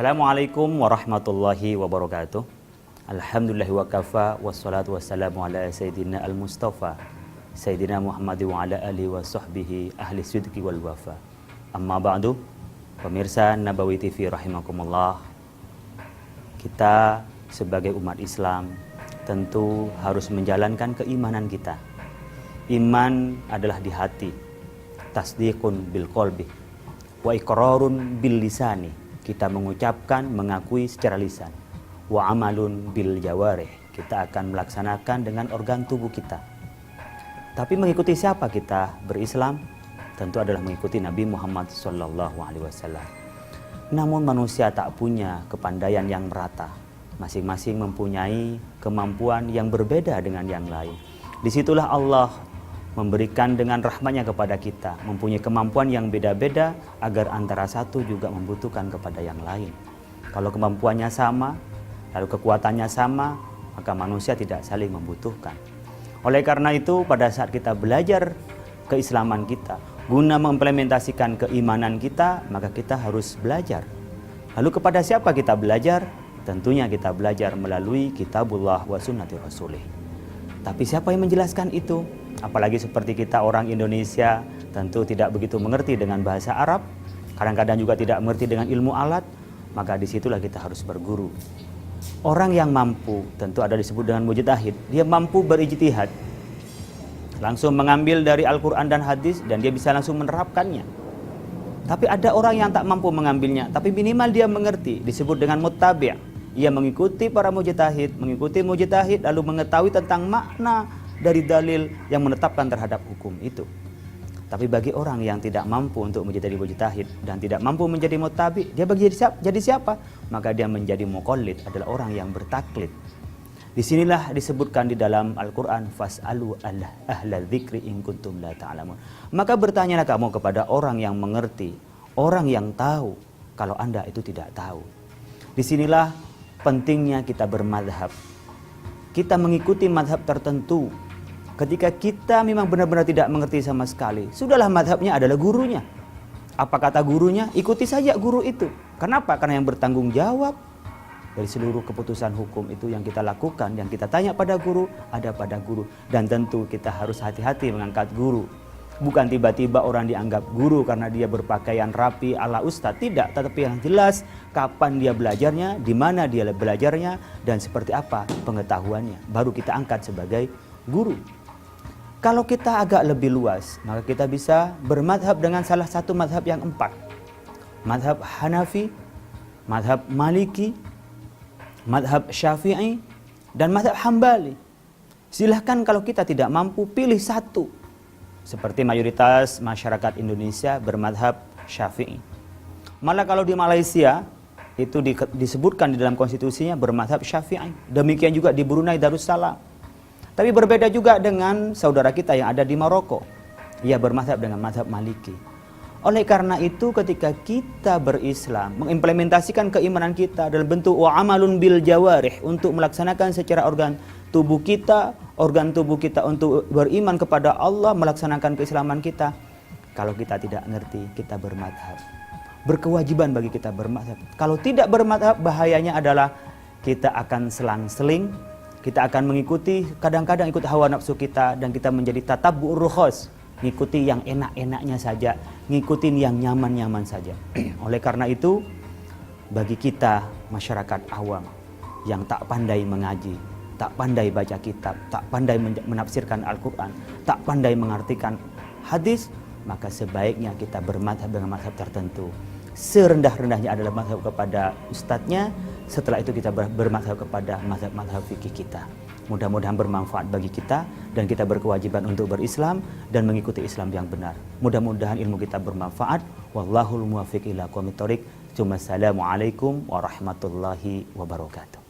Assalamualaikum warahmatullahi wabarakatuh. Alhamdulillah wa kafa wassalatu wassalamu ala sayyidina al-mustafa sayyidina Muhammad wa ala alihi wa sahbihi ahli sidqi wal wafa. Amma ba'du. Pemirsa Nabawi TV rahimakumullah. Kita sebagai umat Islam tentu harus menjalankan keimanan kita. Iman adalah di hati, tasdiqun bil qalbi wa iqrarun bil lisani. Kita mengucapkan, mengakui secara lisan. Wa amalun bil jawarih. Kita akan melaksanakan dengan organ tubuh kita. Tapi mengikuti siapa kita berislam? Tentu adalah mengikuti Nabi Muhammad SAW. Namun manusia tak punya kepandaian yang merata. Masing-masing mempunyai kemampuan yang berbeda dengan yang lain. Disitulah Allah memberikan dengan rahmatnya kepada kita, mempunyai kemampuan yang beda-beda agar antara satu juga membutuhkan kepada yang lain. Kalau kemampuannya sama, lalu kekuatannya sama, maka manusia tidak saling membutuhkan. Oleh karena itu, pada saat kita belajar keislaman kita, guna mengimplementasikan keimanan kita, maka kita harus belajar. Lalu kepada siapa kita belajar? Tentunya kita belajar melalui kitabullah wa sunnati rasulih. Tapi siapa yang menjelaskan itu? Apalagi seperti kita orang Indonesia tentu tidak begitu mengerti dengan bahasa Arab, kadang-kadang juga tidak mengerti dengan ilmu alat, maka disitulah kita harus berguru. Orang yang mampu tentu ada disebut dengan mujtahid, dia mampu berijtihad, langsung mengambil dari Al-Quran dan hadis dan dia bisa langsung menerapkannya. Tapi ada orang yang tak mampu mengambilnya, tapi minimal dia mengerti, disebut dengan muttabi'. Ia mengikuti para mujtahid, lalu mengetahui tentang makna dari dalil yang menetapkan terhadap hukum itu. Tapi bagi orang yang tidak mampu untuk menjadi mujtahid dan tidak mampu menjadi muttabi', dia jadi siapa? Maka dia menjadi muqallid, adalah orang yang bertaklid. Disinilah disebutkan di dalam Al-Quran, fas'alu ahla dzikri in kuntum la ta'lamun. Maka bertanyalah kamu kepada orang yang mengerti, orang yang tahu, kalau Anda itu tidak tahu. Disinilah pentingnya kita bermadhab. Kita mengikuti madhab tertentu. Ketika kita memang benar-benar tidak mengerti sama sekali, sudahlah madhabnya adalah gurunya. Apa kata gurunya? Ikuti saja guru itu. Kenapa? Karena yang bertanggung jawab dari seluruh keputusan hukum itu yang kita lakukan, yang kita tanya pada guru, ada pada guru. Dan tentu kita harus hati-hati mengangkat guru. Bukan tiba-tiba orang dianggap guru karena dia berpakaian rapi ala ustadz. Tidak, tetapi yang jelas kapan dia belajarnya, di mana dia belajarnya, dan seperti apa pengetahuannya. Baru kita angkat sebagai guru. Kalau kita agak lebih luas, maka kita bisa bermadhab dengan salah satu madhab yang 4. Madhab Hanafi, madhab Maliki, madhab Syafi'i, dan madhab Hambali. Silahkan kalau kita tidak mampu, pilih satu. Seperti mayoritas masyarakat Indonesia bermadhab Syafi'i. Malah kalau di Malaysia, itu disebutkan di dalam konstitusinya bermadhab Syafi'i. Demikian juga di Brunei Darussalam. Tapi berbeda juga dengan saudara kita yang ada di Maroko. Ia bermadhab dengan madhab Maliki. Oleh karena itu ketika kita berislam, mengimplementasikan keimanan kita dalam bentuk wa amalun bil jawarih, untuk melaksanakan secara organ tubuh kita untuk beriman kepada Allah, melaksanakan keislaman kita. Kalau kita tidak ngerti, kita bermadhab. Berkewajiban bagi kita bermadhab. Kalau tidak bermadhab, bahayanya adalah kita akan selang-seling, kita akan mengikuti, kadang-kadang ikut hawa nafsu kita, dan kita menjadi tatabbu'ur rukhas, ngikuti yang enak-enaknya saja, ngikutin yang nyaman-nyaman saja. Oleh karena itu, bagi kita masyarakat awam yang tak pandai mengaji, tak pandai baca kitab, tak pandai menafsirkan Al-Quran, tak pandai mengartikan hadis, maka sebaiknya kita bermadhab dengan madhab tertentu. Serendah-rendahnya adalah madhab kepada ustadznya, setelah itu kita bermadhab kepada madhab fikih kita. Mudah-mudahan bermanfaat bagi kita, dan kita berkewajiban untuk berislam dan mengikuti Islam yang benar. Mudah-mudahan ilmu kita bermanfaat. Wallahul muwaffiq ila aqwamit thoriq. Assalamualaikum warahmatullahi wabarakatuh.